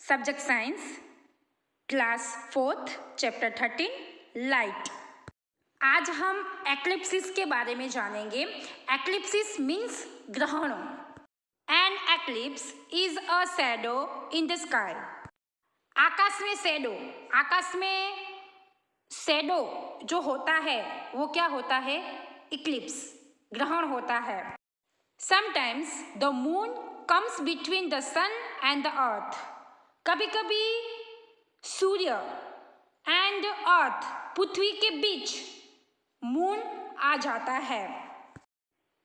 Subject science, class 4th, chapter 13, light. आज हम eclipses के बारे में जानेंगे। एक्लिप्सिस मीन्स ग्रहणों। An eclipse is a shadow in the sky. आकाश में शैडो, आकाश में शैडो जो होता है वो क्या होता है? इक्लिप्स, ग्रहण होता है। Sometimes the moon comes between the sun and the earth. कभी कभी सूर्य एंड अर्थ, पृथ्वी के बीच मून आ जाता है।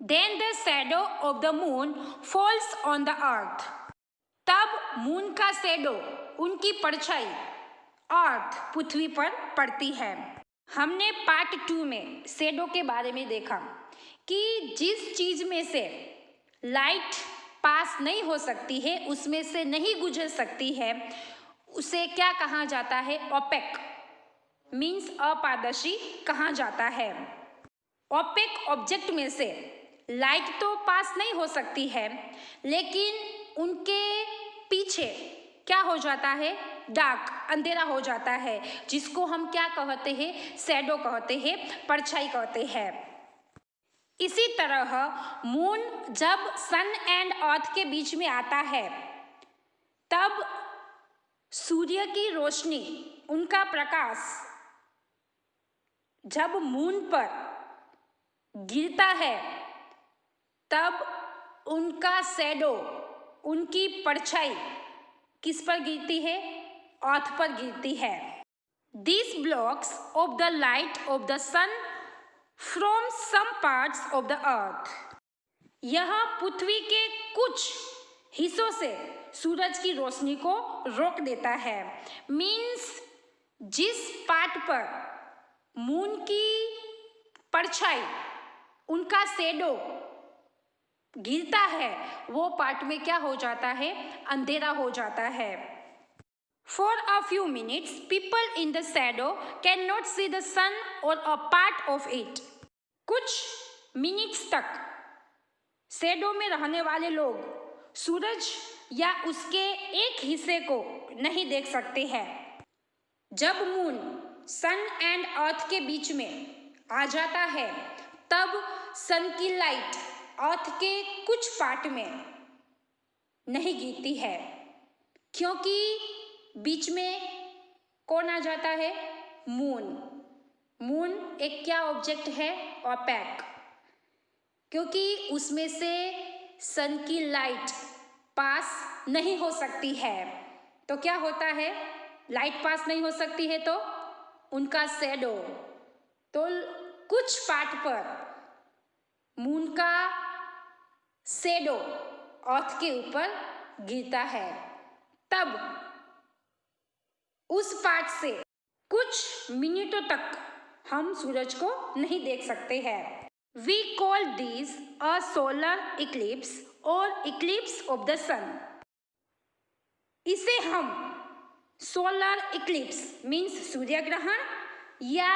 Then the shadow of the moon falls on the earth. तब मून का शैडो, उनकी परछाई अर्थ, पृथ्वी पर पड़ती है। हमने पार्ट 2 में शैडो के बारे में देखा कि जिस चीज में से लाइट पास नहीं हो सकती है, उसमें से नहीं गुजर सकती है, उसे क्या कहा जाता है? ओपेक, मीन्स अपारदर्शी कहा जाता है। ओपेक ऑब्जेक्ट में से लाइट तो पास नहीं हो सकती है, लेकिन उनके पीछे क्या हो जाता है? डार्क, अंधेरा हो जाता है, जिसको हम क्या कहते हैं? शैडो कहते हैं, परछाई कहते हैं। इसी तरह मून जब सन एंड अर्थ के बीच में आता है, तब सूर्य की रोशनी, उनका प्रकाश जब मून पर गिरता है, तब उनका शैडो, उनकी परछाई किस पर गिरती है? अर्थ पर गिरती है। This blocks of the light of the sun from some parts of the earth. यह पृथ्वी के कुछ हिस्सों से सूरज की रोशनी को रोक देता है। मीन्स जिस पार्ट पर मून की परछाई, उनका शैडो गिरता है, वो पार्ट में क्या हो जाता है? अंधेरा हो जाता है। For a few minutes, people in the shadow cannot see the sun or a part of it. कुछ मिनट्स तक शैडो में रहने वाले लोग सूरज या उसके एक हिस्से को नहीं देख सकते हैं। जब मून सन एंड अर्थ के बीच में आ जाता है, तब सन की लाइट अर्थ के कुछ पार्ट में नहीं गिरती है, क्योंकि बीच में कौन आ जाता है? मून। मून एक क्या ऑब्जेक्ट है? ओपेक, क्योंकि उसमें से सन की लाइट पास नहीं हो सकती है। तो क्या होता है? लाइट पास नहीं हो सकती है तो उनका शैडो, तो कुछ पार्ट पर मून का शैडो अर्थ के ऊपर गिरता है, तब उस पार्ट से कुछ मिनटों तक हम सूरज को नहीं देख सकते हैं। We call this a solar eclipse और इक्लिप्स ऑफ द सन। इसे हम सोलर इक्लिप्स मीन्स सूर्य ग्रहण या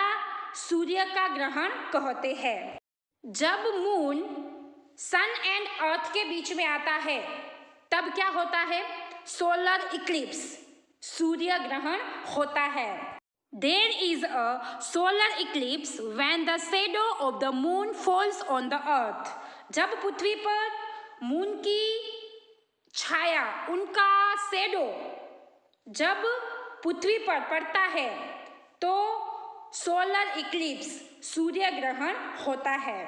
सूर्य का ग्रहण कहते हैं। जब मून सन एंड अर्थ के बीच में आता है, तब क्या होता है? सोलर इक्लिप्स, सूर्य ग्रहण होता है। There is a solar eclipse when the shadow of the moon falls on the earth. जब पृथ्वी पर मून की छाया, उनका शैडो जब पृथ्वी पर पड़ता है, तो सोलर इक्लिप्स, सूर्य ग्रहण होता है।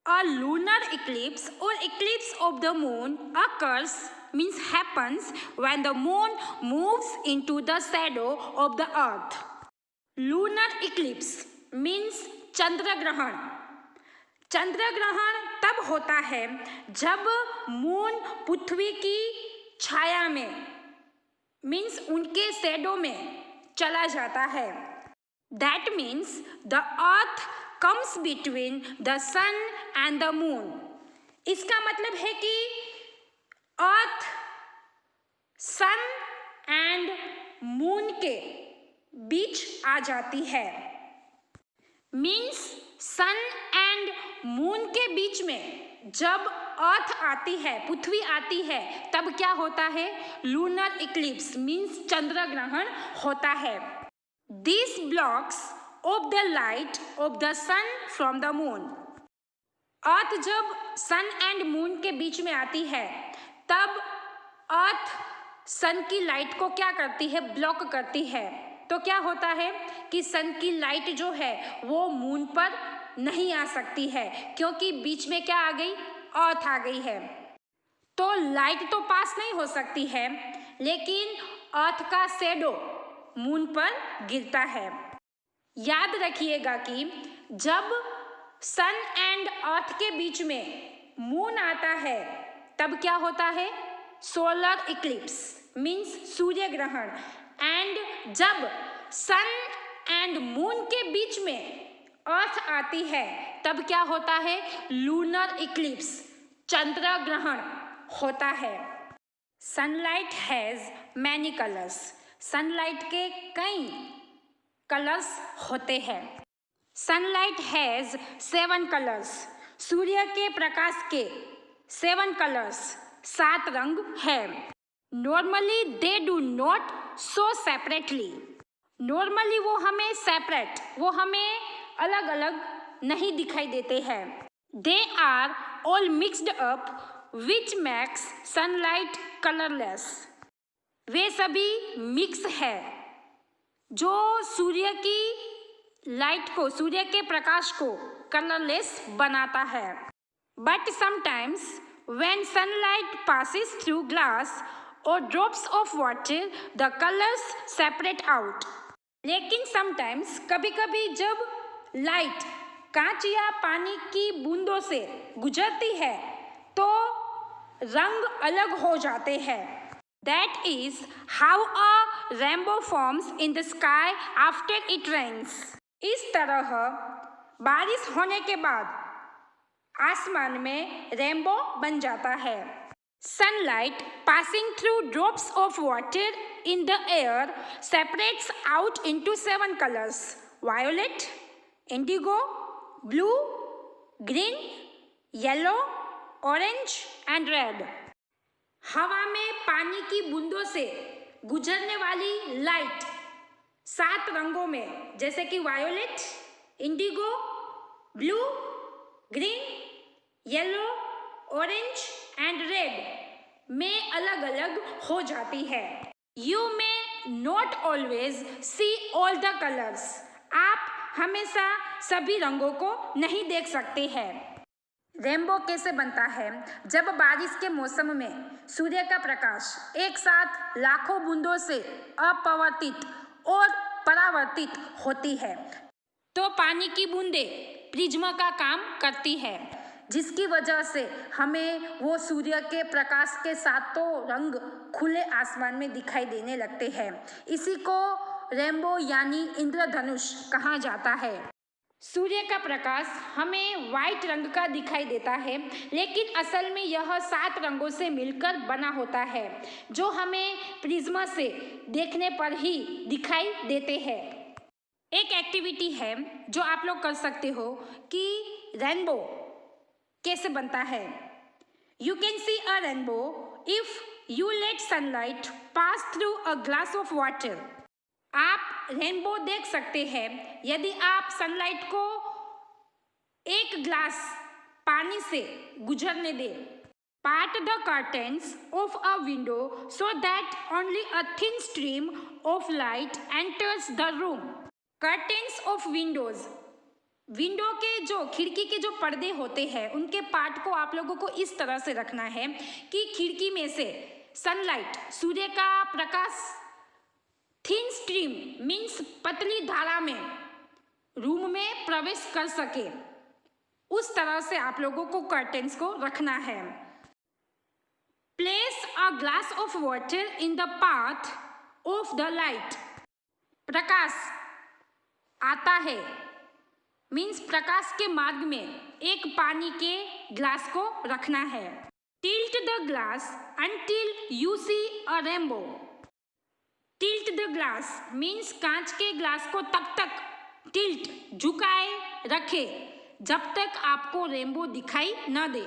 A lunar eclipse or eclipse of the moon occurs, means happens, when the moon moves into the shadow of the earth. Lunar eclipse means चंद्र ग्रहण। चंद्र ग्रहण तब होता है जब मून पृथ्वी की छाया में, मीन्स उनके शैडो में चला जाता है। That means the earth comes between the sun and the moon. इसका मतलब है कि अर्थ सन एंड मून के बीच आ जाती है। मीन्स सन एंड मून के बीच में जब अर्थ आती है, पृथ्वी आती है, तब क्या होता है? लूनर इक्लिप्स मीन्स चंद्र ग्रहण होता है। This blocks of the light of the sun from the moon. Earth जब सन एंड मून के बीच में आती है तब अर्थ सन की लाइट को क्या करती है? ब्लॉक करती है। तो क्या होता है कि सन की लाइट जो है वो मून पर नहीं आ सकती है, क्योंकि बीच में क्या आ गई? अर्थ आ गई है। तो लाइट तो पास नहीं हो सकती है, लेकिन अर्थ का शैडो मून पर गिरता है। याद रखिएगा कि जब सन एंड अर्थ के बीच में मून आता है तब क्या होता है? सोलर इक्लिप्स मीन्स सूर्य ग्रहण। एंड जब सन एंड मून के बीच में अर्थ आती है तब क्या होता है? लूनर इक्लिप्स चंद्र ग्रहण होता है। Sunlight has many colours. Sunlight के कई कलर्स होते हैं। Sunlight has 7 colours. सूर्य के प्रकाश के 7 कलर्स, 7 रंग है। Normally they do not show separately. Normally वो हमें सेपरेट, वो हमें अलग अलग नहीं दिखाई देते हैं। They are all mixed up which makes sunlight colourless. वे सभी मिक्स है जो सूर्य की लाइट को, सूर्य के प्रकाश को कलरलेस बनाता है। But sometimes when sunlight passes through glass or drops of water, the colors separate out. लेकिन sometimes कभी कभी जब लाइट कांच या पानी की बूंदों से गुजरती है तो रंग अलग हो जाते हैं। That is how a rainbow forms in the sky after it rains. इस तरह बारिश होने के बाद आसमान में रेनबो बन जाता है। Sunlight passing through drops of water in the air separates out into 7 colours: violet, Indigo, blue, green, yellow, orange and red. हवा में पानी की बूंदों से गुजरने वाली लाइट 7 रंगों में, जैसे कि violet, Indigo, blue, green, yellow, orange and red में अलग अलग हो जाती है। You may not always see all the colours. आप हमेशा सभी रंगों को नहीं देख सकते हैं। रेनबो कैसे बनता है? जब बारिश के मौसम में सूर्य का प्रकाश एक साथ लाखों बूंदों से अपवर्तित और परावर्तित होती है तो पानी की बूंदें प्रिज्म का काम करती है, जिसकी वजह से हमें वो सूर्य के प्रकाश के सातों रंग खुले आसमान में दिखाई देने लगते हैं। इसी को रेनबो यानी इंद्रधनुष कहा जाता है। सूर्य का प्रकाश हमें वाइट रंग का दिखाई देता है, लेकिन असल में यह 7 रंगों से मिलकर बना होता है, जो हमें प्रिज्म से देखने पर ही दिखाई देते हैं। एक एक्टिविटी है जो आप लोग कर सकते हो कि रेनबो कैसे बनता है। You can see a rainbow if you let sunlight pass through a glass of water. आप रेनबो देख सकते हैं यदि आप सनलाइट को एक ग्लास पानी से गुजरने दें। Part the curtains of a window so that only a thin stream of light enters the room. Curtains of Windows, window के जो खिड़की के जो पर्दे होते हैं उनके पार्ट को आप लोगों को इस तरह से रखना है कि खिड़की में से सनलाइट, सूर्य का प्रकाश थिन स्ट्रीम मीन्स पतली धारा में रूम में प्रवेश कर सके। उस तरह से आप लोगों को कर्टेन्स को रखना है। Place a glass of water in the path of the light. प्रकाश आता है मीन्स प्रकाश के मार्ग में एक पानी के ग्लास को रखना है। Tilt the glass until you see a rainbow. Tilt the glass means कांच के ग्लास को तब तक टिल्ट झुकाए रखे जब तक आपको रेनबो दिखाई न दे।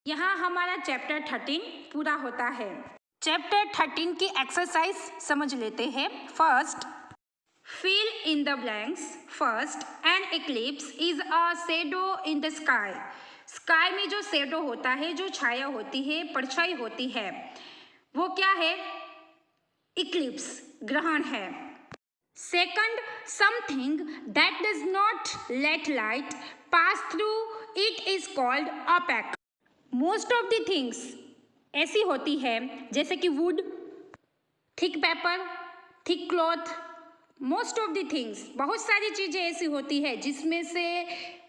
यहाँ हमारा चैप्टर 13 पूरा होता है। चैप्टर 13 की एक्सरसाइज समझ लेते हैं। First, fill in the blanks. First, an eclipse is a shadow in the sky. Sky में जो शेडो होता है, जो छाया होती है, परछाई होती है, वो क्या है? इक्लिप्स, ग्रहण है। Second, something that does not let light pass through it is called opaque. Most of the things ऐसी होती है जैसे कि would, thick paper, thick cloth, most of the things, बहुत सारी चीज़ें ऐसी होती है जिसमें से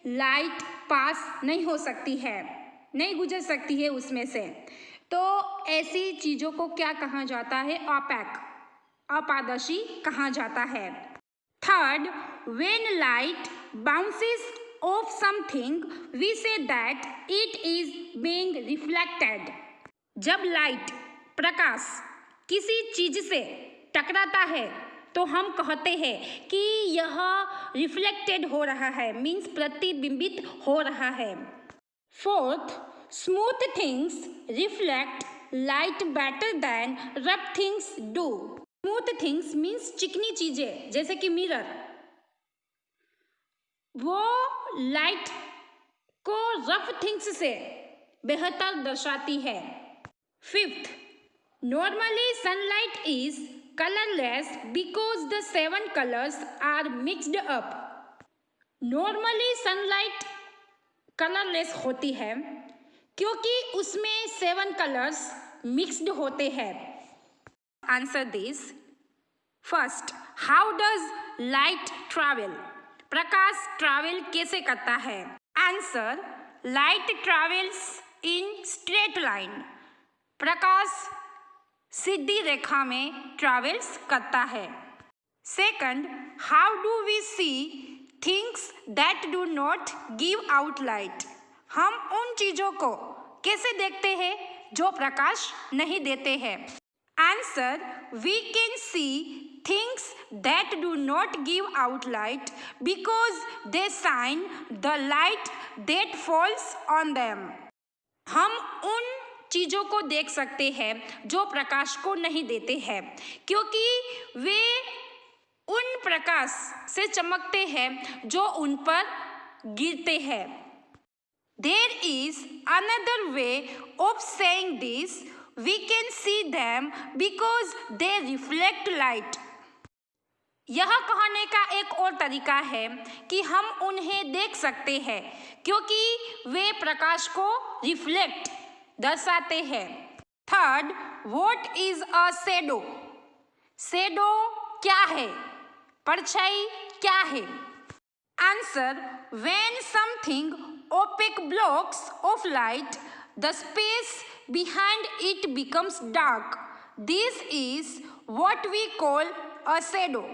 लाइट पास नहीं हो सकती है, नहीं गुजर सकती है उसमें से। तो ऐसी चीज़ों को क्या कहा जाता है? ऑपेक, अपारदर्शी कहा जाता है। Third, when light bounces off something we say that it is being reflected. जब लाइट, प्रकाश किसी चीज से टकराता है तो हम कहते हैं कि यह रिफ्लेक्टेड हो रहा है, मीन्स प्रतिबिंबित हो रहा है। Fourth, smooth things reflect light better than rough things do. Smooth things means चिकनी चीजें जैसे कि मिरर, वो लाइट को रफ थिंग्स से बेहतर दर्शाती है। Fifth, normally sunlight is colorless because the 7 colors are mixed up. Normally sunlight colorless होती है क्योंकि उसमें 7 colors mixed होते हैं। Answer this. First, how does light travel? Prakash travel कैसे करता है? Answer, light travels in straight line. प्रकाश सीधी रेखा में ट्रैवल्स करता है। Second, how do we see things that do not give out light? हम उन चीज़ों को कैसे देखते हैं जो प्रकाश नहीं देते हैं? Answer, we can see things that do not give out light because they shine the light that falls on them. हम उन चीज़ों को देख सकते हैं जो प्रकाश को नहीं देते हैं क्योंकि वे उन प्रकाश से चमकते हैं जो उन पर गिरते हैं। There is another way of saying this, we can see them because they reflect light. यह कहने का एक और तरीका है कि हम उन्हें देख सकते हैं क्योंकि वे प्रकाश को रिफ्लेक्ट दर्शाते हैं। Third, what is a shadow? Shadow क्या है? परछाई क्या है? Answer, when something opaque blocks off light the space behind it becomes dark, this is what we call a shadow.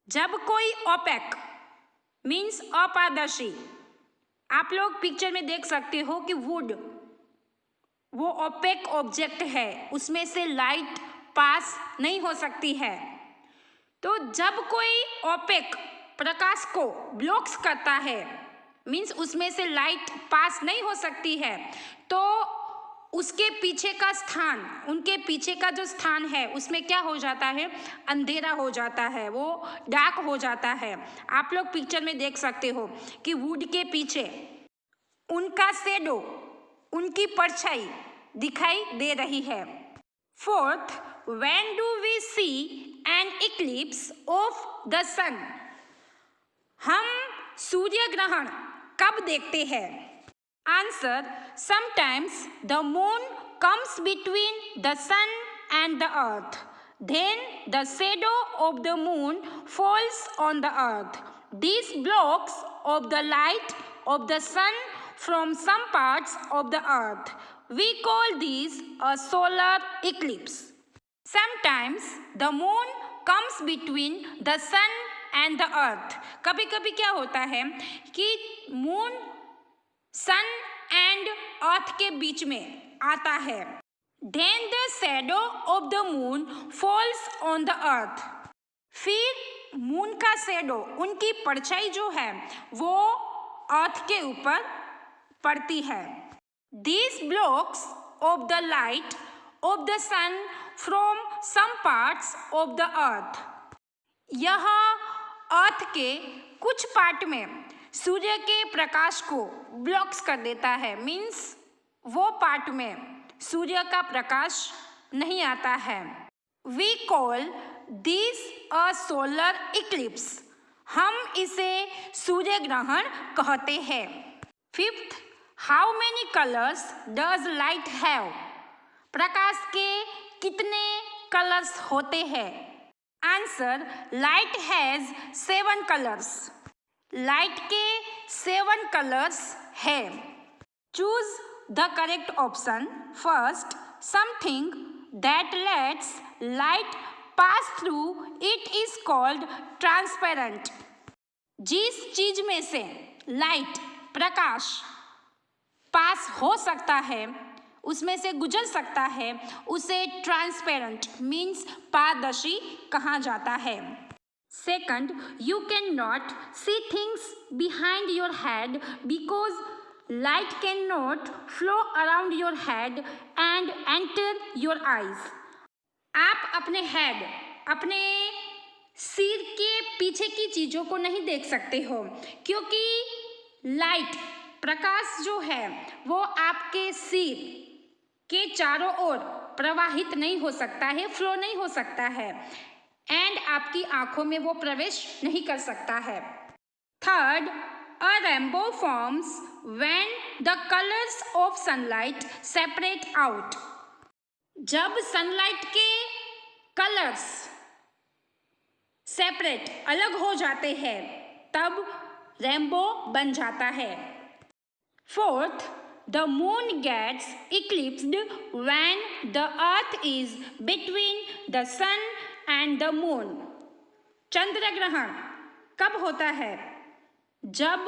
जब कोई ओपेक मीन्स अपारदर्शी, आप लोग पिक्चर में देख सकते हो कि वुड वो ओपेक ऑब्जेक्ट है, उसमें से लाइट पास नहीं हो सकती है। तो जब कोई ओपेक प्रकाश को ब्लॉक्स करता है, मीन्स उसमें से लाइट पास नहीं हो सकती है, तो उसके पीछे का स्थान, उनके पीछे का जो स्थान है उसमें क्या हो जाता है? अंधेरा हो जाता है, वो डार्क हो जाता है। आप लोग पिक्चर में देख सकते हो कि वुड के पीछे उनका शैडो, उनकी परछाई दिखाई दे रही है। Fourth, when do we see an eclipse of the sun? हम सूर्य ग्रहण कब देखते हैं? Answer, sometimes the moon comes between the sun and the earth, then the shadow of the moon falls on the earth. This blocks of the light of the sun from some parts of the earth. We call these a solar eclipse. Sometimes the moon comes between the sun and the earth. कभी कभी क्या होता है कि moon sun and earth के बीच में आता है। Then the shadow of the moon falls on the earth. फिर मून का शैडो, उनकी परछाई जो है वो अर्थ के ऊपर पड़ती है। These blocks of the light of the sun from some parts of the earth. यह अर्थ के कुछ पार्ट में सूर्य के प्रकाश को ब्लॉक्स कर देता है, मीन्स वो पार्ट में सूर्य का प्रकाश नहीं आता है. We call this a solar eclipse. हम इसे सूर्य ग्रहण कहते हैं. Fifth, how many colors does light have? प्रकाश के कितने कलर्स होते हैं? Answer, light has 7 colors. Light के 7 कलर्स है. Choose the correct option. First, something that lets light pass through it is called transparent. जिस चीज में से लाइट प्रकाश पास हो सकता है, उसमें से गुजर सकता है, उसे ट्रांसपेरेंट मीन्स पारदर्शी कहा जाता है. Second, you cannot see things behind your head because light cannot flow around your head and enter your eyes. आप अपने हेड, अपने सिर के पीछे की चीज़ों को नहीं देख सकते हो, क्योंकि लाइट प्रकाश जो है वो आपके सिर के चारों ओर प्रवाहित नहीं हो सकता है, फ्लो नहीं हो सकता है, एंड आपकी आंखों में वो प्रवेश नहीं कर सकता है. Third, a rainbow forms when the colors of sunlight separate out. जब सनलाइट के कलर्स सेपरेट अलग हो जाते हैं तब रेनबो बन जाता है. Fourth, the moon gets eclipsed when the earth is between the sun and the moon. चंद्र ग्रहण कब होता है? जब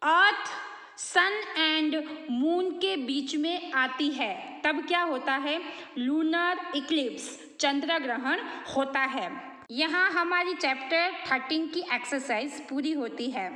अर्थ सन एंड मून के बीच में आती है, तब क्या होता है? लूनर इक्लिप्स, चंद्र ग्रहण होता है. यहाँ हमारी चैप्टर 13 की एक्सरसाइज पूरी होती है.